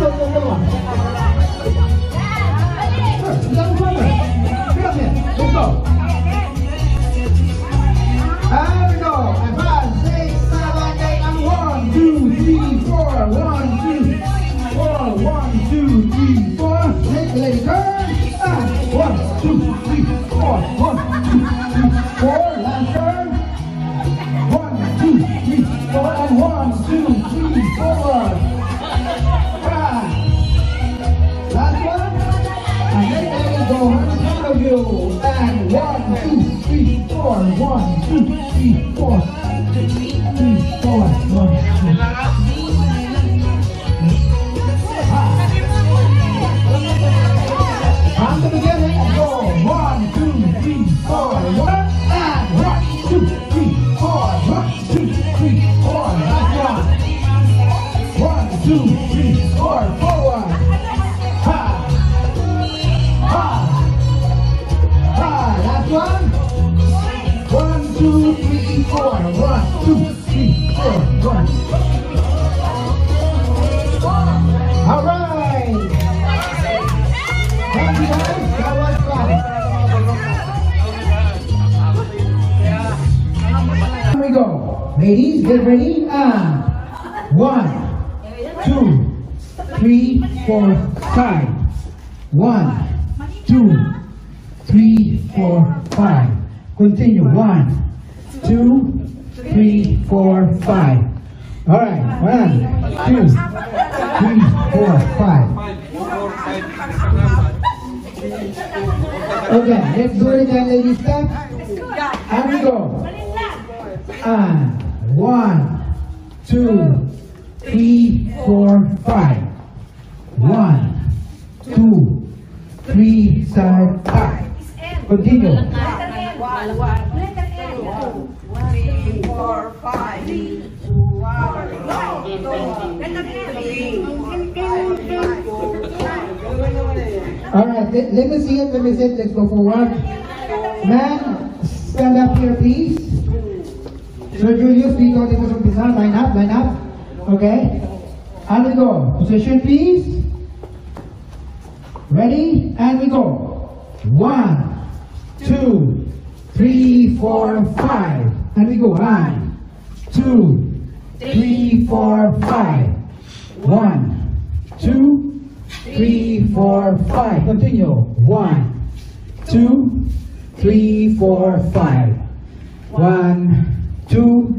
Let's go. There we go. And 5, 6, 7, 8, and 1, 2, 3, 4. 1, 2, 4. 1, 2, 3, 4. Make the lady turn. And 1, 2, 3, 4. 1, 2, 3, 4. Last turn. 1, 2, 3, 4. And 1, 2, 3, 4. 5. Last one. And make the lady go in front of you. And 1, 2, 3, 4. 1, 2, 3, 4. 3, 4. 1, 2. From the beginning and go 1, 2, 3, 4, 1, and 1, 2, 3, 4, 1, 2, 3, 4, last one. 1, 2, 3, 4, forward. Ha, ha, ha, last one. 1, 2, 3, 4, 1, 2, 3, 4, 1. All right. Thank you guys. That was fun. Here we go. Ladies, get ready. And 1, 2, 3, 4, 5. 1, 2, 3, 4, 5. Continue. 1, 2, 3, 4, 5. All right. 1, 2, 3, 4, 5. Okay, let's do it again, ladies. Step. And we go. And 1, 2, 3, 4, 5. 1, 2, 3, 4, 5. Continue. 1, 3, 4, 5. 1, Alright, let me see it, let's go forward. Man, stand up here please. Sir Julius, dito sa umpisa, line up. Okay? And we go. Position please. Ready? And we go. 1, 2, 3, 4, 5. And we go. 1, 2, 3, 4, 5. 1, 2, 3, 4, 5. Continue. 1, 2, 3, 4, 5. 1, 2,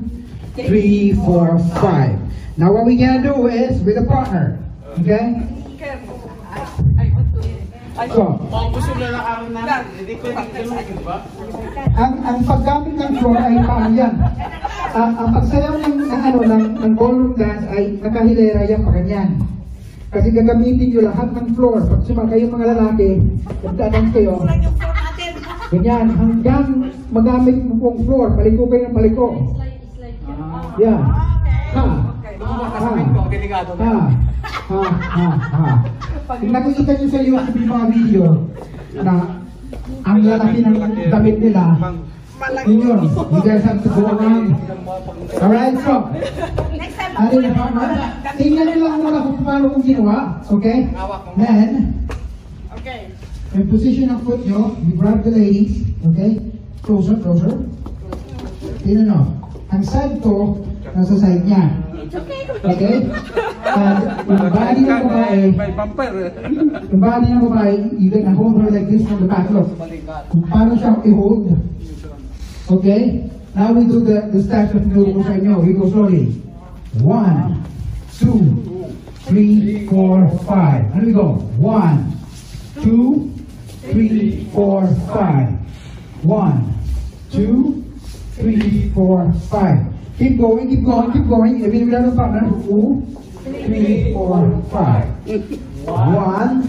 3, 4, 5. Now what we gonna do is with a partner. Okay? So, ang paggamit ng floor ay paano yan? Ang pagsayaw ng ballroom dance ay nakahilera yan pa ganyan. Kasi gagamitin nyo lahat ng floor. Pag kayong mga lalaki, magdadance kayo. Ganyan, hanggang magamit mo pong floor. Paliko kayo ng paliko. Yeah. Ha. Nakikita nyo sa YouTube yung mga video na ang lalaki ng damit nila. Yun, you guys have to go around. Alright, so tingnan nyo lang muna kung paano kong ginawa. Okay? Then, in position ng foot nyo, you grab the ladies. Okay? Closer. Tingnan nyo. Ang side ko, nasa side niya. Okay? And yung body ng babae, you can hold her like this from the back. Look. Kung paano siya i-hold. Okay? Now we do the steps of tinuro ko sa inyo. We go slowly. 1, 2, 3, 4, 5. And we go. 1, 2, 3, 4, 5. 1, 2, 3, 4, 5. Keep going. Even without a partner. 2, 3, 4, 5. 1,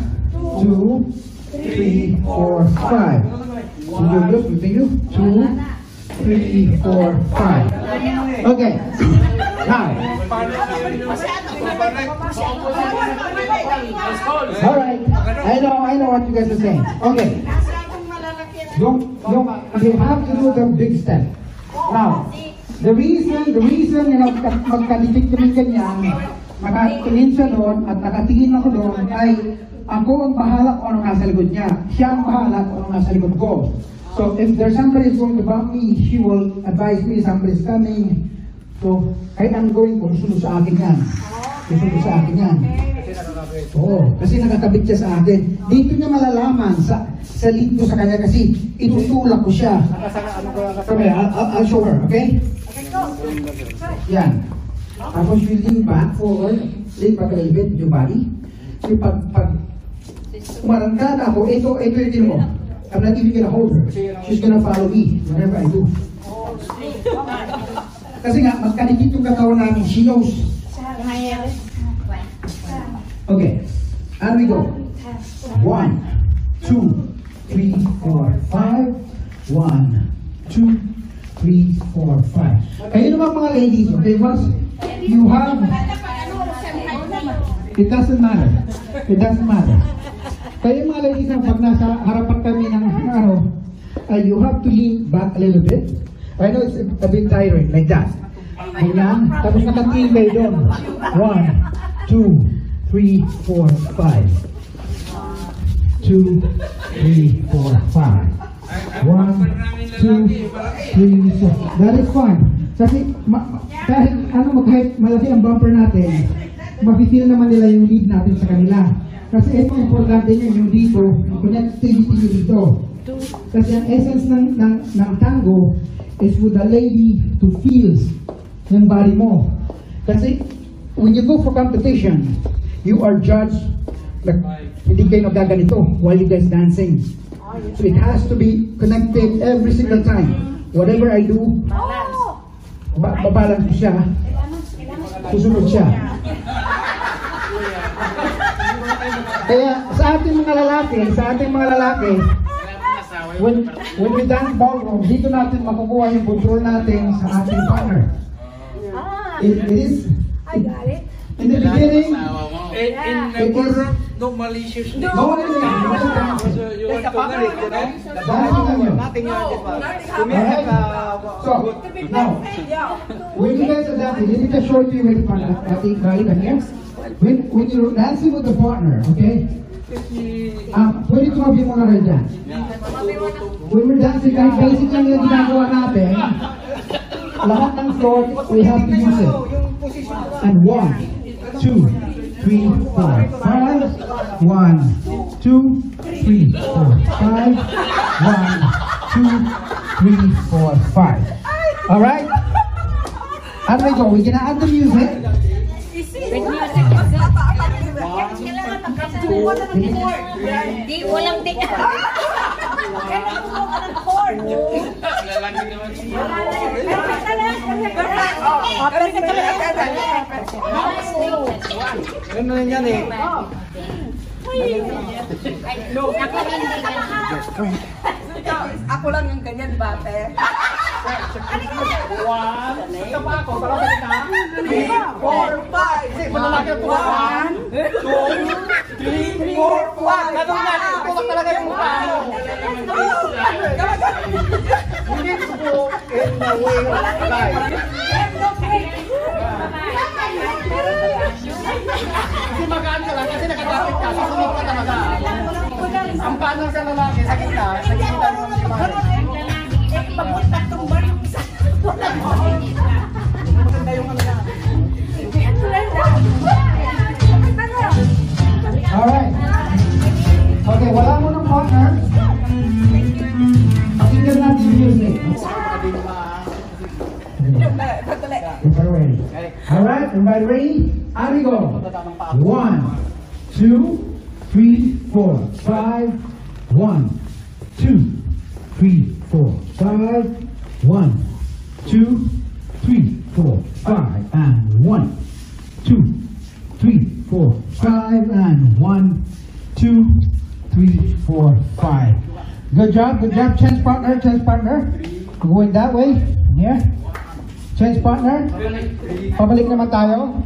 2, 3, 4, 5. Continue. 2, 3, 4, 5. Okay. Now. All right. I know what you guys are saying. Okay. You have to do the big step. Now, the reason magkadikit kami ganyan, nakatingin siya doon at nakatingin ako doon ay ako ang bahala kung anong nasa likod niya. Siya ang bahala kung anong nasa likod ko. So if there's somebody is going to bump me, she will advise me somebody's coming. So kahit ang going ko, susunod sa akin yan. Susunod sa akin yan. Oo, kasi nakakabit siya sa akin. Dito niya malalaman sa lead ko sa kanya kasi itutulak ko siya. Come here, I'll show her, okay? Yan. Tapos you lean back forward, lean back a little bit, your body. So pag umarangkada ako, ito yung din mo. I'm not even gonna hold her. She's gonna follow me whenever I do. Kasi nga, magkanikit yung katawan namin, she knows. Okay, and we go. 1, 2, 3, 4, 5. 1, 2, 3, 4, 5. Kayo naman mga ladies, okay, once you have, it doesn't matter. It doesn't matter. Kayo mga ladies, pag nasa harapan kami ng you have to lean back a little bit. I know it's a bit tiring, like that. Ganyan. Tapos nakatingin kayo doon. 1, 2, 3, 4, 5. 2, 3, 4, 5. 1, 2, 3, 4. That is fine. Kasi kahit kahit malaki ang bumper natin, mapipil naman nila yung lead natin sa kanila. Kasi ito importante nyo yung dito, yung connectivity nyo dito. Kasi ang essence ng tango is for the lady to feel yung body mo. Kasi when you go for competition, you are judged like hindi kayo nagaganito while you guys dancing. So it has to be connected every single time. Whatever I do, babalance ko siya, susunod siya. Kaya sa ating mga lalaki, when we dance ballroom, dito natin makukuha yung control natin sa ating partner. It is, I got it. in the beginning, In the ballroom, no malicious. no, So you want to narrate, you know? Nothing Alright? So, now, when you guys are dancing, let me just show you with partner. When you're dancing with the partner, okay? Pwede tumabi muna kayo dyan. When we're dancing, kahit basic lang yung ginagawa natin, lahat ng floor, we have to use it. And 1, 2, 3, 4, 5. 1, 2, 3, 4, 5. 1, 2, 3, 4, 5. Alright? And we go. We're gonna add the music. Di, walang di. Ano na yan eh? Ako lang yung ganyan, bate. 1, ito pa ako, parang salita. 4, 5. 1, 2, 3, 4, 5. Tanong natin, tulak talaga yung mukha mo. Hindi ko in the way of life. Kasi magaan ka lang, kasi nakagapit ka, susunod ka talaga. Ang paano sa lalaki, sa kita, nakikita mo si Mari. Maganda yung ano na. Alright. Okay, wala mo ng partner. Pakinggan natin yung music. Everybody ready? Alright, everybody ready? Here we go. 1, 2, 3, 4, 5. 1, 2, 3, 4, 5. 1, 2, 3, 4, 5. And 1, 2, 3, 4, 5. And 1, 2, 3, 4, 5. Good job, good job. Change partner, change partner. Going that way. Here. Change partner. Pabalik naman tayo.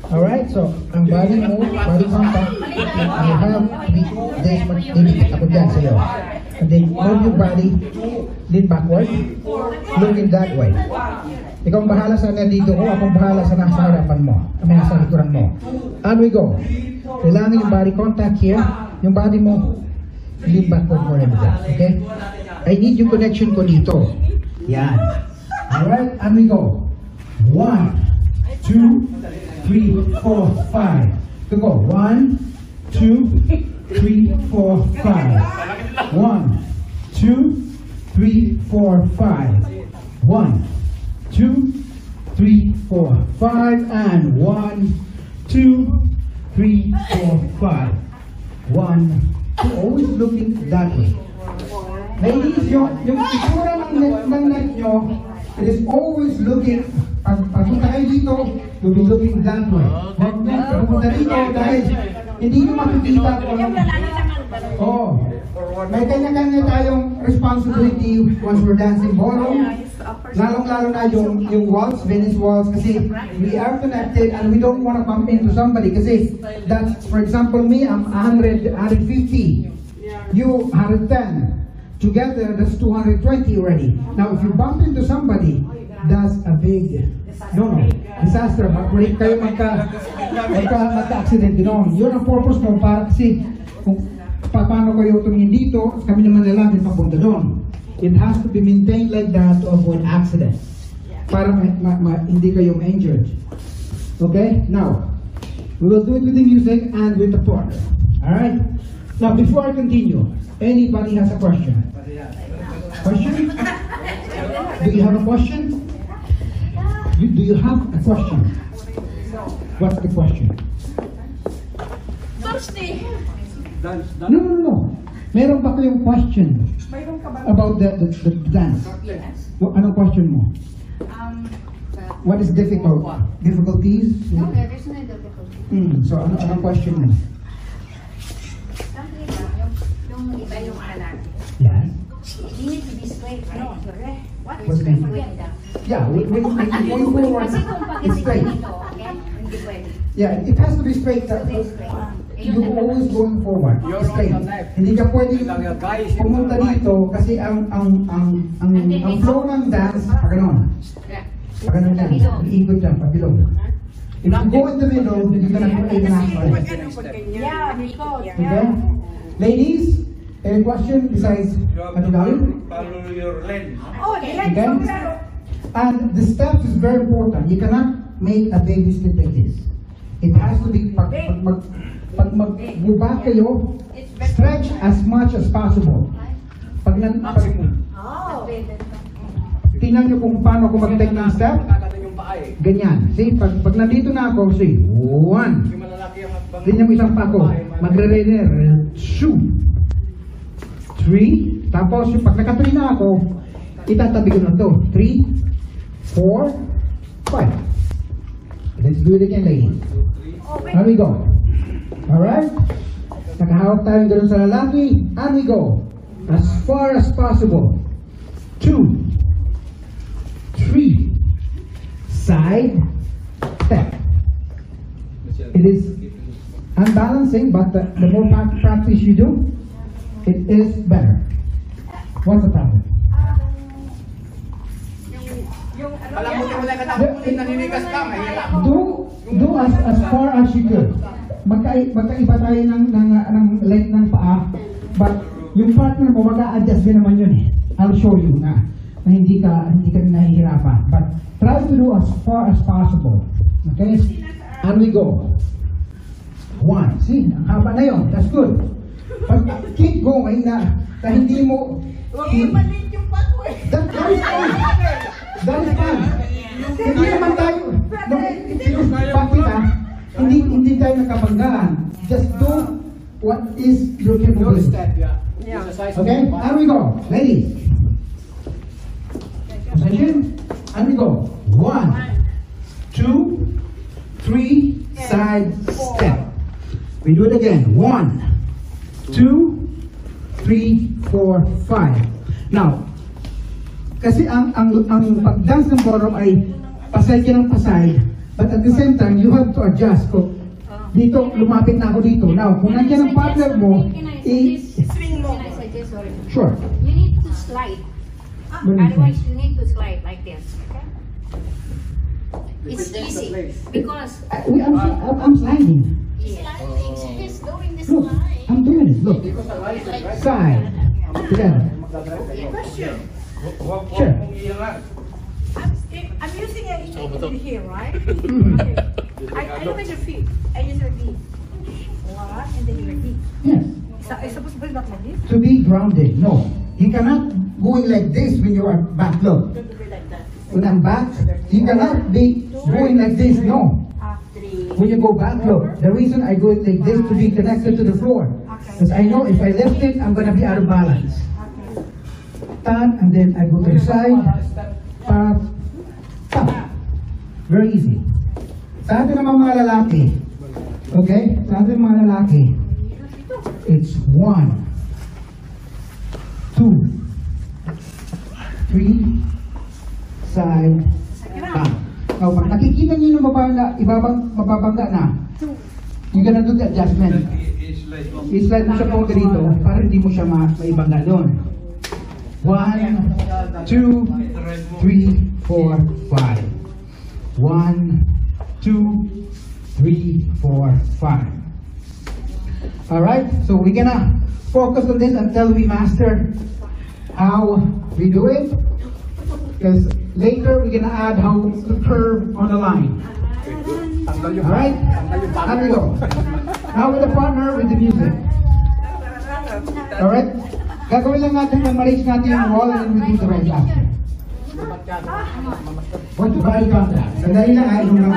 Alright, so ang body mo, body contact, you have to be this much limited ako dyan sa'yo. And then move your body, lean backward, looking that way. Ikaw ang bahala sa dito ko, akong bahala sa nasa harapan mo, may nasa likuran mo. And we go. Kailangan yung body contact here, yung body mo, lean backward more than that, okay? I need yung connection ko dito. Yan. Alright, and we go. 1, 2, 3, 4, 5. To go. 1, 2, 3, 4, 5. 1, 2, 3, 4, 5. 1, 2, 3, 4, 5, and 1, 2, 3, 4, 5. 1, 2, always looking that way. Ladies, yung itsura ng neck nyo, it is always looking, pag punta kayo dito, you'll be looking that way. Huwag nyo pupunta dito dahil hindi nyo makikita kung may kanya-kanya tayong responsibility once we're dancing ballroom. Lalong-lalo na yung waltz, Venice waltz, kasi we are connected and we don't want to bump into somebody kasi that's, for example, me, I'm 100, 150, you 110. Together, that's 220 already. Now, if you bump into somebody, that's a big, disaster. Mag-break kayo magka-accident, Yun ang purpose mo para kasi kung paano kayo tumingin dito, kami naman lalaki papunta doon. It has to be maintained like that to avoid accidents. Para hindi kayo ma-injured. Okay? Now, we will do it with the music and with the partner. Alright? Now, before I continue, anybody has a question? Question? Do you have a question? Do you have a question? What's the question? Thursday. No. Meron ba kayong question about the dance? Anong question mo? What is difficult? Difficulties? No, there's no difficulty. So, anong question mo? Something lang, yung iba yung lalaki. Yes. You need to be straight, right? What What's is straight? that? Forget that. Yeah, going forward, Kasi kung it's pag-isip straight. nito, okay? Hindi pwede. Yeah, it has to be straight. To be straight. You always going forward, straight. Hindi ka pwedeng pumunta dito kasi ang flow ng dance, pagano'n. Pagano'n yan, iikot dyan, pabilog. If you go in the middle, you're gonna create an accident. Yeah, because. Okay? Ladies, any question besides Matigali? Follow your lane. Oh, Okay? And the steps is very important. You cannot make a baby step like this. It has to be, pag mag-move kayo, stretch as much as possible. Tingnan nyo kung paano ako mag-take ng step. Ganyan. See, pag nandito na ako, see, 1. Ganyan mo isang pa ako. Magre-rener. 2. 3. Tapos, pag naka-3 na ako, itatabi ko na to. 3, 4, 5. Let's do it again, ladies. Here we go. Alright? Nakahawak tayo gano'n sa lalaki. And we go. As far as possible. 2, 3. Side step. It is unbalancing, but the more practice you do, it is better. What's the problem? Alam mo wala ka tapos naninigas ka, mahirap. Do as far as you could. Magkaiba tayo ng length ng paa, but yung partner mo mag-a-adjust din naman yun eh. I'll show you na hindi ka nahihirapan. But try to do as far as possible. Okay? And we go. 1. See? Ang haba na yun. That's good. But keep going na hindi mo... Maliit yung pathway. That is fine. That is fine. Hindi naman tayo... Hindi tayo nakabanggaan. Just do what is your Your capability. step, yeah. Okay? And we go. Ladies. Position. And we go. 1, 2, 3, side step. We do it again. 1, 2, 3, 4, 5. Now, kasi ang pag-dance ng ballroom ay pasay ka ng pasay, but at the same time, you have to adjust. Kung dito, lumapit na ako dito. Now, kung nandiyan ang partner mo, Swing mo. Can I suggest, sorry? sure. You need to slide. What do you Otherwise, think? you need to slide like this. Okay? It's easy. Because, I'm sliding. He's doing this Look, line. I'm doing it. Look. Side. Together. Question. Sure. I'm using a here, right? Mhm. I look at your feet. I use your feet. What? And then your feet. Yes. It's supposed to be not like this. To be grounded. No. You cannot going like this when you are back. Look. Don't do it like that. When I'm back, you cannot be going like this. No. When you go back, look. The reason I go it like this to be connected to the floor. Because I know if I lift it, I'm gonna be out of balance. Turn, and then I go to the side. Pop. Pop. Very easy. Sa atin naman mga lalaki. Okay? Sa atin mga lalaki. It's 1, 2, 3, side, back. Now, pag nakikita niyo yung mababangga na, you're gonna do the adjustment. I-slide mo siya po dito para hindi mo siya maibangga doon. 1, 2, 3, 4, 5. 1, 2, 3, 4, 5. Alright, so we're gonna focus on this until we master how we do it. Because later we're gonna add how to curve on the line. Alright, here we go. Now with the partner with the music. Alright, gagawin lang natin yung ma-reach natin yung wall and then we do the rest after. What's the body contact? Sandali lang ha, yung lang.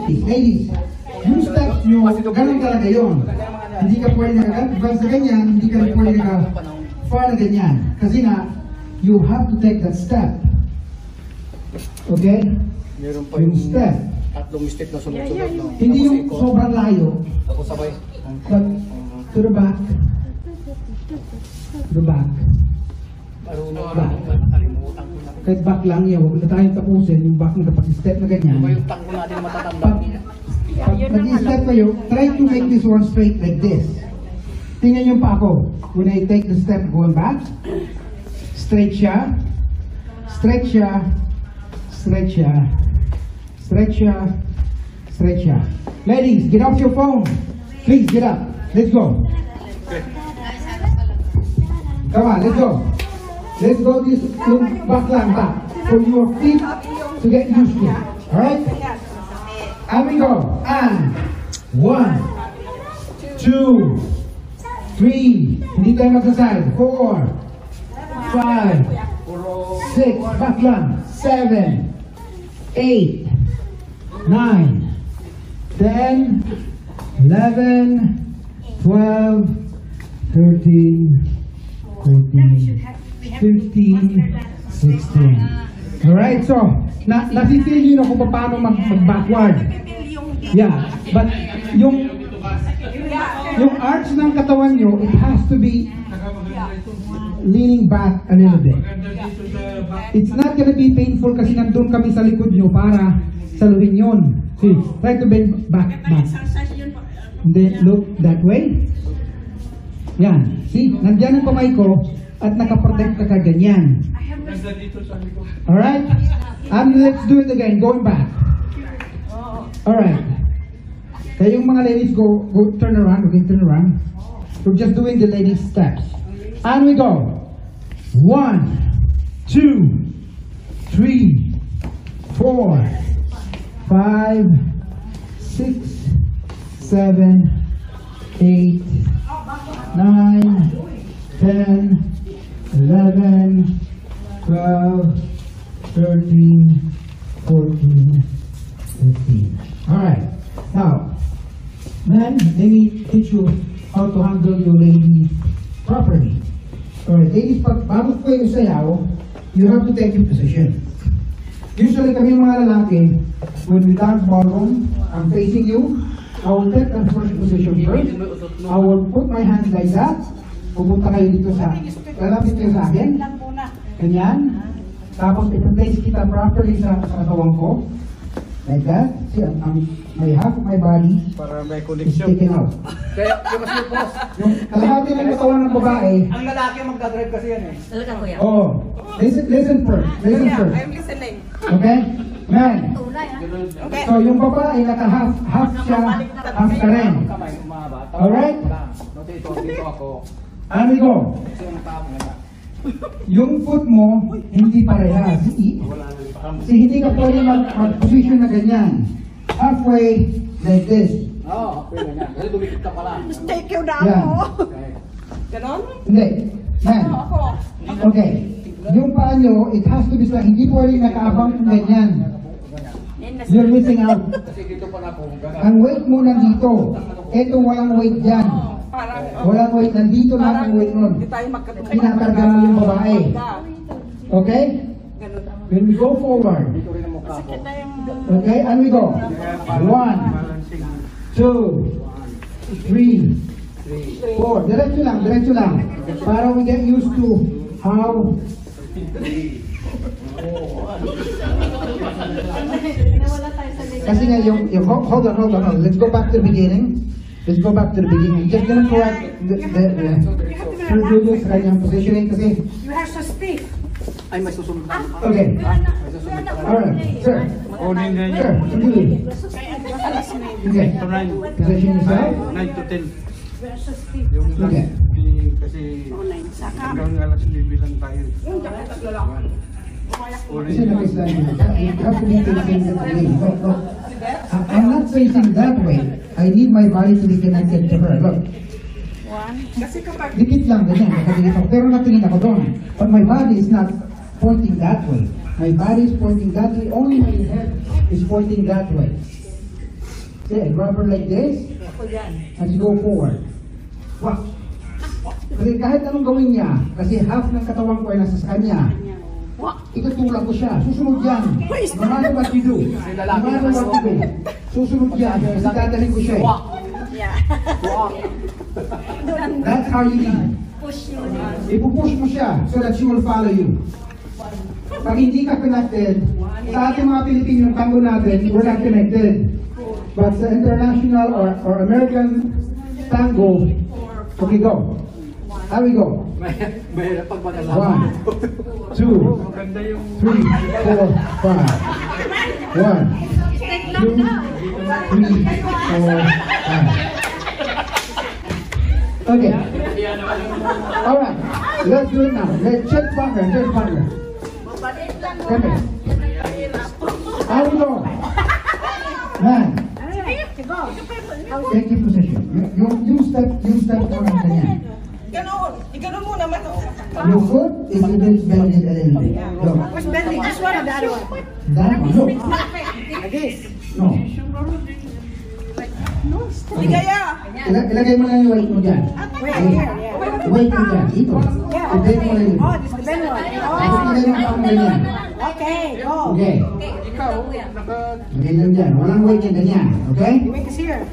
Ladies, yung steps nyo, ganun talaga yun. Hindi ka pwede nag-advance na ganyan, hindi ka pwede nag-far na ganyan. Kasi nga, you have to take that step. Okay? Meron pa Yung step. tatlong step na sunod-sunod. No? Hindi yung sobrang layo, Ako sabay. but to the back. To the back. Nakalimutan ko na. Kahit back lang yan, huwag na tayong tapusin yung back na kapag step na ganyan. Iba yung tango natin matatanda. Pag nag-step kayo, try to make this one straight like this. Tingnan yung pa ako. When I take the step going back, straight siya, stretch siya, stretch siya, stretch siya, stretch siya. Ladies, get off your phone. Please get up. Let's go. Come on, let's go. Let's go this yung back lang back. For your feet to get used to. Alright? And we go. And 1, 2, 3. Hindi tayo magsaside. 4, 5, 6. Back lang. 7, 8, 9, 10, 11, 12, 13, 14, 15, 16. Alright, so, nasifeel nyo na kung paano mag-backward. Yeah, but yung arch ng katawan nyo, it has to be leaning back a little bit. It's not gonna be painful kasi nandun kami sa likod nyo para saluhin yun. See, try to bend back. And then look that way. Yan. See, nandyan ang kamay ko at nakaprotect ka ganyan. Alright? And let's do it again, going back. Alright. Kayong mga ladies go turn around, okay, turn around. We're just doing the ladies steps. And we go. 1, 2, 3, 4, 5, 6, 7, 8, 9, 10, 11, 12, 13, 14, 15. Alright. Now, then, let me teach you how to handle your lady properly. Alright, ladies, bago kayo sayaw, you have to take your position. Usually kami mga lalaki, when we dance ballroom, I'm facing you, I will take the first position first. I will put my hands like that. Pupunta kayo dito lalapit kayo sa akin. Ganyan. Tapos i-place kita properly sa katawan ko. Like that. See, my half of my body Para may is connection. taken out. Kaya yung kasi boss, Yung kalahati ng katawan ng babae, ang lalaki ang magdadrive kasi yan eh. Talaga kuya. oh, listen first. Listen Yeah, first. I'm listening. Okay? Man. Tunay ha. Okay. So yung babae, naka-half siya, half ka rin. Kamay, umaba. Alright. No, dito ako. Amigo, Kasi yung tao nga. yung foot mo, hindi parehas. Kasi hindi ka pwede mag-position na ganyan. Halfway, like this. Oo, pwede nga. Kasi dumikit ka pala. Take you na Yeah. ako. Okay. Ganon? Hindi. Man. Ako. Okay. Yung paa nyo, it has to be straight. Hindi pwede nakaabang kung ganyan. You're missing out. Kasi dito pala ako. Ang weight mo nandito. Ito walang weight dyan. Parang, Walang weight. Nandito na ang weight nun. hindi tayo magkatulad. Kinakarga mo yung babae. Okay? Ganon. When we go forward. Dito rin ang mukha ko. Okay? And we go. 1, 2, 3, 4. Diretso lang, diretso lang. Para we get used to how... Kasi nga hold on. Let's go back to the beginning. Let's go back to the beginning. Just gonna correct the kanyang positioning kasi... You have to speak. Ay, may susunod na. Okay. Alright, sir. Kunin na Sir, sige. Okay. Position yourself. 9 to 10. Yung Okay. Kasi hanggang alas 9 lang tayo. Kasi naka-stand yun. You have to be facing that way. No. I'm not facing that way. I need my body to be connected to her. Look. Kasi kapag Dikit lang, ganyan. Nakadikit ako. Pero natingin ako doon. But my body is not pointing that way. My body is pointing that way. Only my head is pointing that way. See, I grab her like this. As you go forward. Wow. Kasi kahit anong gawin niya, kasi half ng katawan ko ay nasa sa kanya, itutulak ko siya. Susunod yan. No matter what you do. No matter what you do. Susunod yan. Kasi dadalhin ko siya. That's how you lead. Ipupush mo siya so that she will follow you. Pag hindi ka connected, sa ating mga Pilipino ng tango natin, we're not connected. But sa international or American tango, okay, go. How we go? Mahirap pag magalaman. 1, 2, 3, 4, 5. 1, 2, 3, 4, 5. Okay. Alright. Let's do it now. Let's check partner. Come here. How we go? Man. Take your position. You step for us again. ganon. Ganon mo naman. Your foot is a bit bended a little bit. Look. What's bending? This one or the other one? That one. Look. Like this. No. Ligaya. Ilagay mo lang yung weight mo dyan. Wait, here. Yeah. Weight mo dyan. Ito. Ibig mo lang yun. Oh, this is the bend one. Ilagay mo lang ganyan. Okay, go. Okay. Ikaw, naka... Ganyan dyan. Walang weight yan. Ganyan. Okay? Weight is here.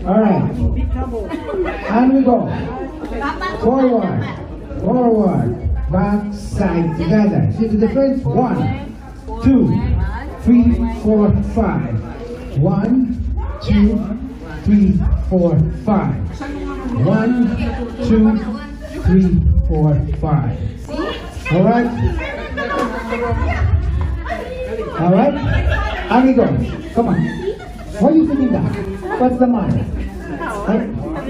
Alright. And we go. Forward. Forward. Back, side, together. See the difference? 1, 2, 3, 4, 5. 1, 2, 3, 4, 5. 1, 2, 3, 4, 5. Alright? Alright? Amigo, come on. Why are you sitting down? What's the matter?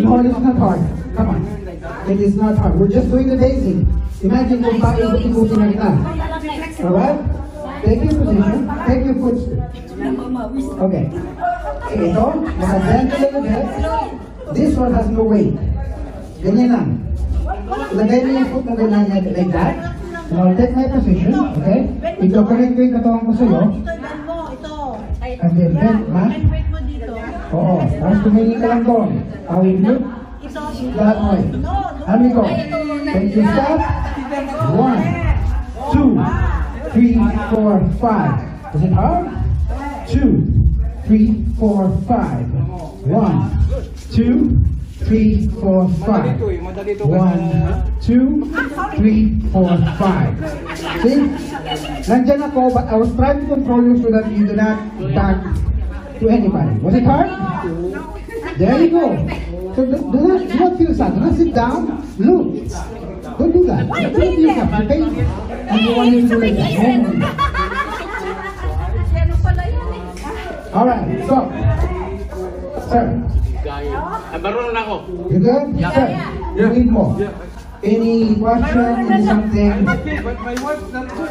No, it's not hard. Come on. It is not hard. We're just doing the basic. Imagine kung paikot-ikutin na kita. Alright? Take your position. Take your footstool. Okay. Ito, naka-bend a little bit. This one has no weight. Ganyan lang. Lagay mo yung foot na ganyan like that. Now, take my position. Okay? Ito, correct ko yung katawan ko sa'yo. And then bend, ha? Oo. Tapos tumingin ka lang doon. I will look that way. And we go. Take your step. 1, 2, 3, 4, 5. Is it hard? 2, 3, 4, 5. 1, 2, 3, 4, 5. 1, 2, 3, 4, 5. See? Nandyan ako, but I was trying to control you so that you do not back to anybody. Was it hard? There you go. So do not feel sad. Do not sit down. Look. Don't do that. Don't feel sad. You pay. And you want you to do like that. Ano pala yun eh? Alright, so. Sir. Marunong na ako. You good? Sir. You need more. Any question? Any something? But my wife's not good.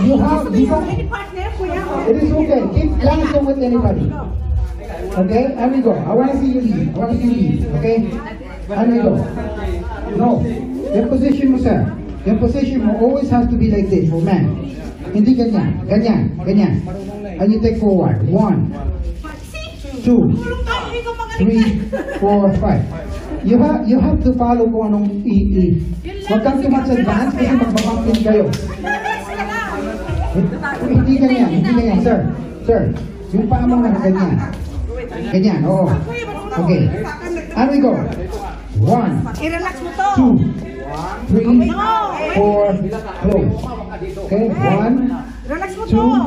You have. Any partner, kuya? It is okay. Keep dancing with anybody. Okay? And we go. I want to see you leave. I want to see you leave. Okay? And we go. No. Your position mo, sir. Your position mo always has to be like this for men. Hindi ganyan. Ganyan. Ganyan. And you take forward. 1, 2, 3, 4, 5. You have to follow kung anong Huwag kang too much advance kasi magbabampin kayo. Hindi ganyan, hindi ganyan, sir. Sir, yung paa mo na ganyan. Ganyan, oo. Okay. And we go. 1, I-relax mo to. 2, 3, 4, close. Okay, 1, Relax mo 2, to.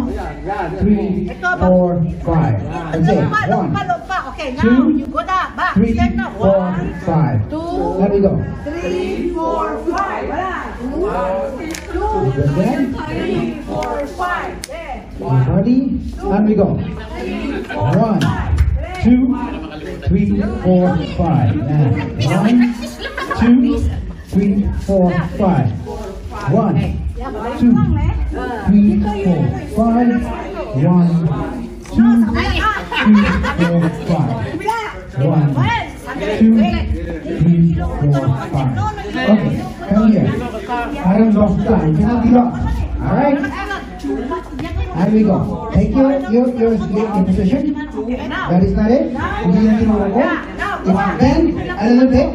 3, 4, 5. That's it. 1, Pa. Okay, now, 2, you go na. Back. 3, Step na. 4, 5. 2, There we go. 3, 4, 5. Wala. 2, Again. 3, 4, 5. There. Ready? And we go. 1, 2, 3, 4, 5. And 1, 2, 3, 4, 5. 1, 2, 3, 4, 5. 1, 2, 3, 4, 5. 1, 2, 3, 4, 5. Okay, come here. I don't lost time. You cannot be lost. All right. And we go. Take your position. That is not it. Hindi yung tinuro ko. Then, a little bit.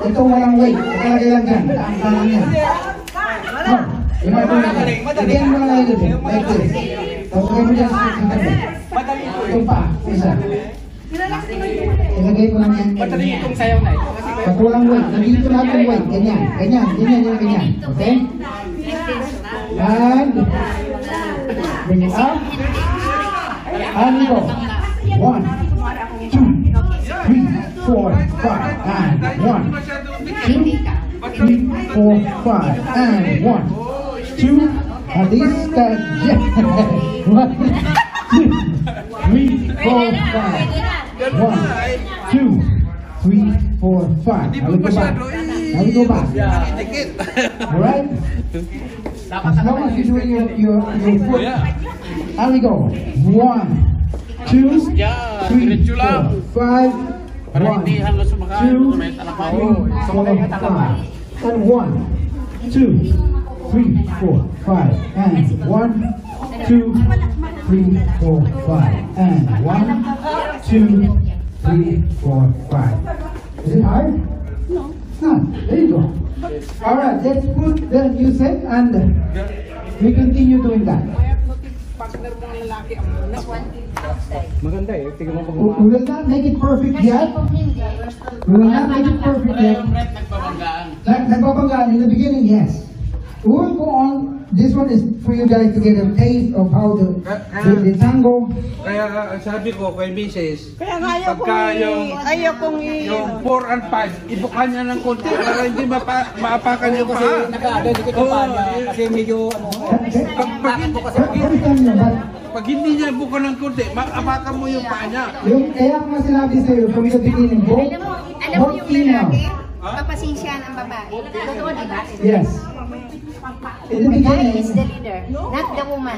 Ito walang weight. Ikalagay lang dyan. Taang lang yan. No. Yung mga ito. Again mo lang a little bit. Like this. Pagkagay mo dyan sa itong pa. Isa. Ilagay mo lang yan. Madali itong sayaw na ito. Pag walang weight. Nandito lahat yung weight. Ganyan. Ganyan. Ganyan yung ganyan. Okay? And bring it up. And we go. 1, 2, 3, 4, 5. And 1, 2, 3, 4, 5. And 1, 2. And this guy. 1, 2, 3, 4, 5. 1, 2, 3, 4, 5. Now we go back. Now we go back. Alright? As long as you're doing your foot. And we go. 1, 2, 3, 4, 5. 1, 2, 3, 4, 5. And 1, 2, 3, 4, 5. And 1, 2, 3, 4, 5. And 1, 2, 3, 4, 5. Is it hard? No. No. There you go. All right. Let's put the music and we continue doing that. Maganda eh. Tingnan mo We will not make it perfect yet. We will not make it perfect yet. Nagbabanggaan in the beginning, yes. We will go on. This one is for you guys to get a taste of how the tango. Kaya sabi ko kay Mrs. Kaya nga ayaw kong Yung 4 and 5, ibukan niya ng konti para hindi maapakan yung paa. Kasi medyo Pag hindi niya bukan ng konti, maapakan mo yung paa niya. Kaya ko nga sinabi sa'yo from the beginning, both Alam mo yung female. lalaki, papasensyahan ang babae. Totoo, di ba? Yes. In the The guy beginning, is the leader, not the woman.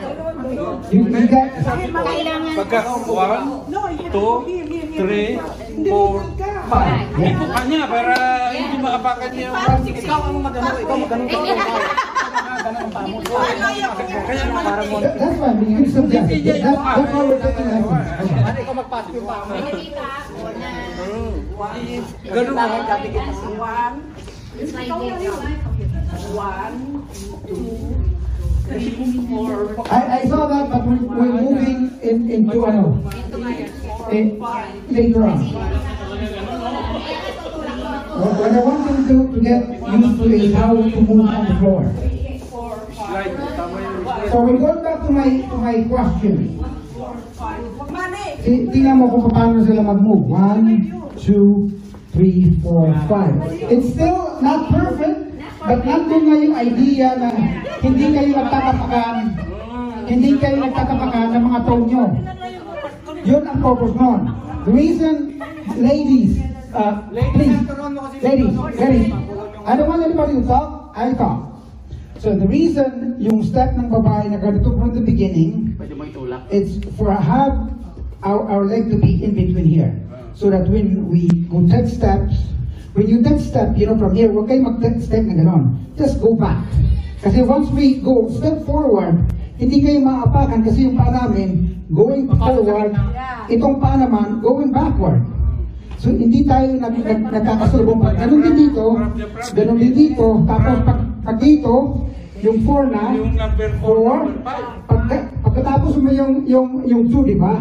you got, Kailangan Pagka 1, 2, 3, 4, 5. Ibukan niya para hindi maapakan niya yung paa. ikaw ang magano, ikaw magano ka. Kaya parang that's fine. You can suggest. That's why we're taking lessons. Okay. Ano ikaw magpasok yung paa mo? ganun mo. I saw that, but we're moving into later on. What I want them to get used to is how to move on the floor. So we're going back to my question. tingnan mo kung paano sila mag-move. 1, 2, 3, 4, 5. It's still not perfect, but nandun na yung idea na hindi kayo nagtatapakan ng mga tone nyo. Yun ang purpose nun. The reason, ladies, please, ladies, I don't want anybody to talk, I talk. So the reason yung step ng babae na ganito from the beginning, it's for have our leg to be in between here. So that when we go take steps, when you take step, you know, from here, huwag kayo mag-take step na gano'n. Just go back. Kasi once we go step forward, hindi kayo maapakan kasi yung paa namin going forward, itong paa naman going backward. So hindi tayo nagkakasulubong pa. Ganun din dito, tapos pag dito, yung 4 na, Yung number 4, pagkatapos mo yung 2, di ba?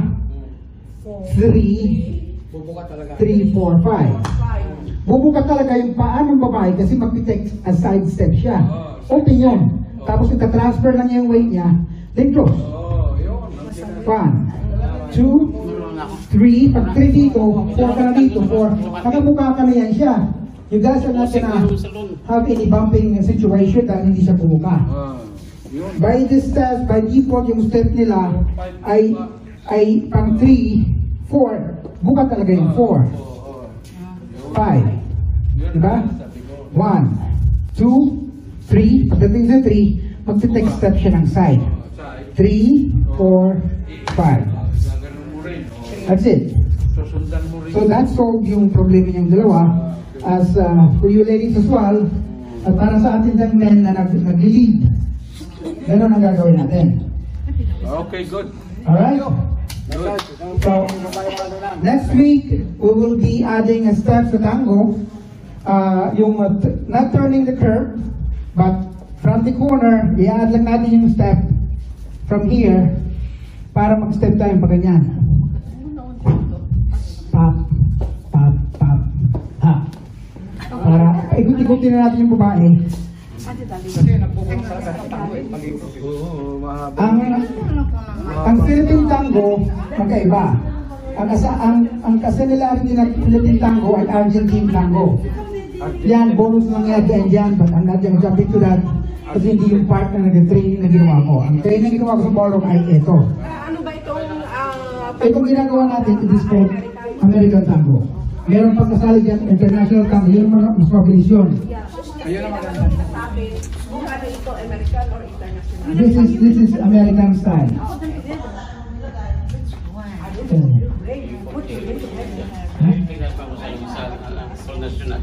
3, 4, 5. Bubuka talaga yung paa ng babae kasi mag-take a side step siya. Open yun. Tapos ita-transfer lang niya yung weight niya. Then close. 1, 2, 3. Pag 3 dito, 4 ka na dito, 4. Nakabuka ka na yan siya. You guys are not gonna have any bumping situation dahil hindi siya bumuka. By this step, by default, yung step nila ay pang 3, 4. Buka talaga yung 4. 5. Diba? 1, 2, 3. Pagdating sa 3, magte-take step siya ng side. 3, 4, 5. That's it. So that solved yung problema niyong dalawa. As for you ladies as well, at para sa atin ng men na nag-lead, gano'n ang gagawin natin. Okay, good. Alright? So, next week, we will be adding a step sa tango. Yung not turning the curve, but from the corner, i-add lang natin yung step from here para mag-step tayo pa ganyan. Pop, pop, pop, ha. Para ikot-ikotin na natin yung babae. Ang Philippine tango, magkaiba. Ang kasi nila rin ng Philippine tango ay Argentine tango. Yan, bonus lang yan dyan, but I'm not gonna jump into that kasi hindi yung part na nag-training na ginawa ko. Ang training na ginawa ko sa ballroom ay ito. Ano ba itong... Itong ginagawa natin, it is called American tango. Meron pagkasali dyan, international tango, yun mas mabilis yun. Ayun ang maganda. Sabi, kung ano ito, American or international? This is American style. Pinapa ko sa inyo sa Sol Nacional.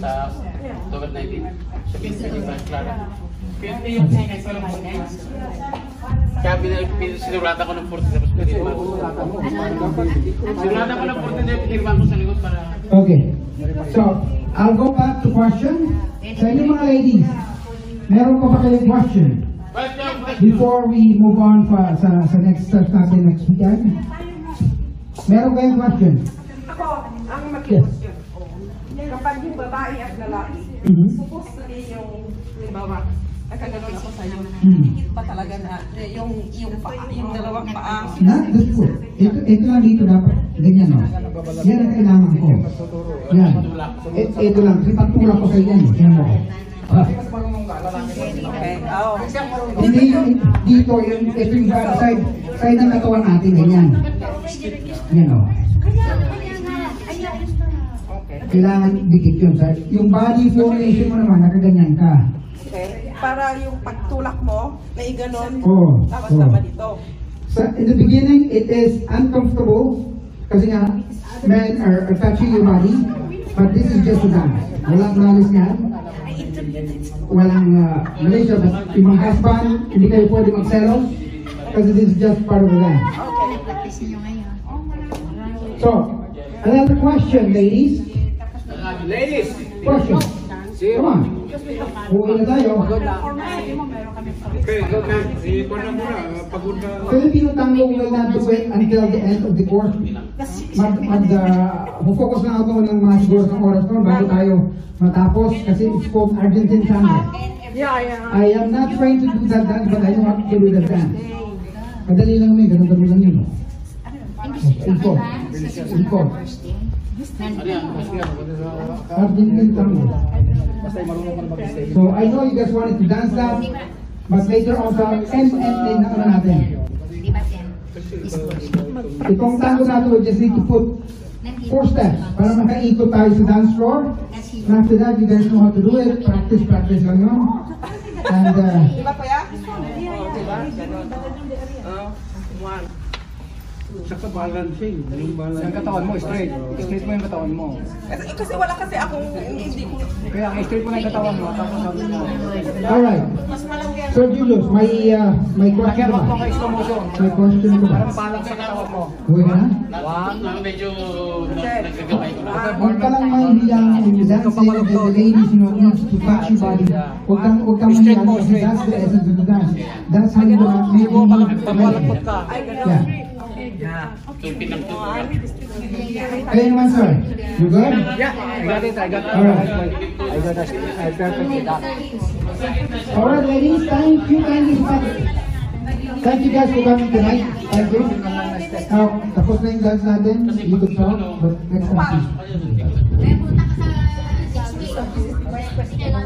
Sa October 19. Sa Pinsa Clara. Kaya sinurata ko ng 40 tapos pinirma ko. Sinurata ko ng 40 tapos pinirma ko sa likod para... Okay. So, I'll go back to question. Sa inyo mga ladies, meron pa ba kayong question? Before we move on sa next steps natin next weekend? Meron kayong question? Ako, ang mag-question. Kapag yung babae at lalaki, supposedly yung babae, nakaganon ako sa'yo, higit pa talaga na yung dalawang paa. Not this foot. Ito lang dito dapat. Ganyan, no? Yan ang kailangan ko. Yan. Ito lang. Kasi pagtulak ko sa yan. Yan mo. Okay, oh. Hindi dito yung ito yung side ng katawan natin. Ganyan. Yan, no? Kailangan dikit yun. Yung body formation mo naman, nakaganyan ka. Okay. Para yung pagtulak mo, may ganon, tapos Oh. tama dito. So, in the beginning, it is uncomfortable kasi nga, men are touching your body, but this is just a dance. Walang malis nga. Walang Malaysia, but yung mga husband, hindi kayo pwede mag-selos kasi this is just part of the dance. So, another question, ladies. Question. Come on. Uwi na tayo. Okay, good na. Ikaw na muna. Pagod na. Filipino tango will not do it until the end of the course. Focus na ako ng mga siguro ng oras ko bago tayo matapos kasi it's called Argentine tango. I am not trying to do that dance but I know how to do that dance. Madali lang yun, ganun lang yun. Ikot. Ikot. Ano yan? Argentine tango. Basta marunong ka na mag-stay. So I know you guys wanted to dance that, but later on sa end na ano natin. Di ba, Sen? Itong tango na to, we just need to put 4 steps para makaikot tayo sa dance floor. And after that, you guys know how to do it. Practice, practice lang yun. And Di ba kuya? Di ba? Ganon. One. Saka balancing. Yung Yung katawan mo, straight. Straight mo yung katawan mo. Kasi wala kasi akong hindi ko. Kaya ang straight mo na yung katawan mo, tapos sabi mo. alright. Mas malaki. Sir Julius, may question Lagyan ka mo ba? ka slow motion. May question ka ba? Para mapalag sa katawan mo. Huwag na? Medyo nagkagamay ko na. Huwag ka lang mahihilang when you dance and the ladies, you know, needs to touch your body. Huwag kang mahihilang kasi that's the essence of the dance. That's how you gonna make Pagwalakot ka. Yeah. Tupin ng tupin. Kayo naman, sir. You good? Yeah, I got it. I got it. Alright. I got it. I perfectly done. Alright, ladies, thank you so much. Thank you guys for coming tonight. Thank you. Now, tapos na yung dance natin. You could talk, but next time, please. May punta ka sa 6 weeks.